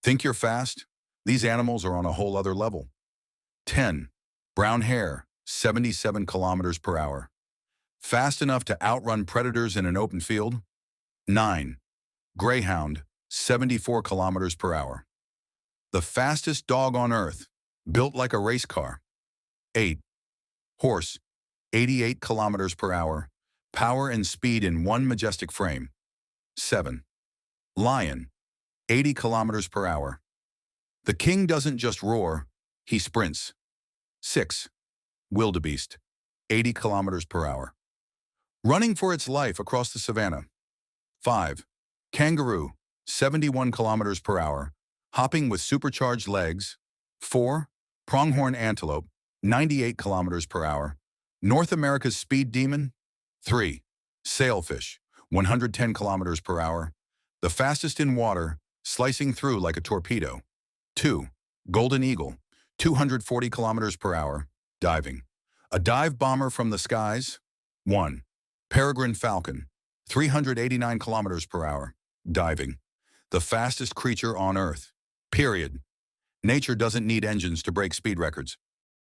Think you're fast? These animals are on a whole other level. 10. Brown hare, 77 kilometers per hour. Fast enough to outrun predators in an open field? 9. Greyhound, 74 kilometers per hour. The fastest dog on earth, built like a race car. 8. Horse, 88 kilometers per hour. Power and speed in one majestic frame. 7. Lion, 80 kilometers per hour. The king doesn't just roar, he sprints. 6. Wildebeest, 80 kilometers per hour. Running for its life across the savannah. 5. Kangaroo, 71 kilometers per hour, hopping with supercharged legs. 4. Pronghorn Antelope, 98 kilometers per hour. North America's speed demon. 3. Sailfish, 110 kilometers per hour. The fastest in water, slicing through like a torpedo. 2. Golden eagle, 240 kilometers per hour, diving. A dive bomber from the skies. 1. Peregrine Falcon, 389 kilometers per hour, diving. The fastest creature on Earth. Period. Nature doesn't need engines to break speed records.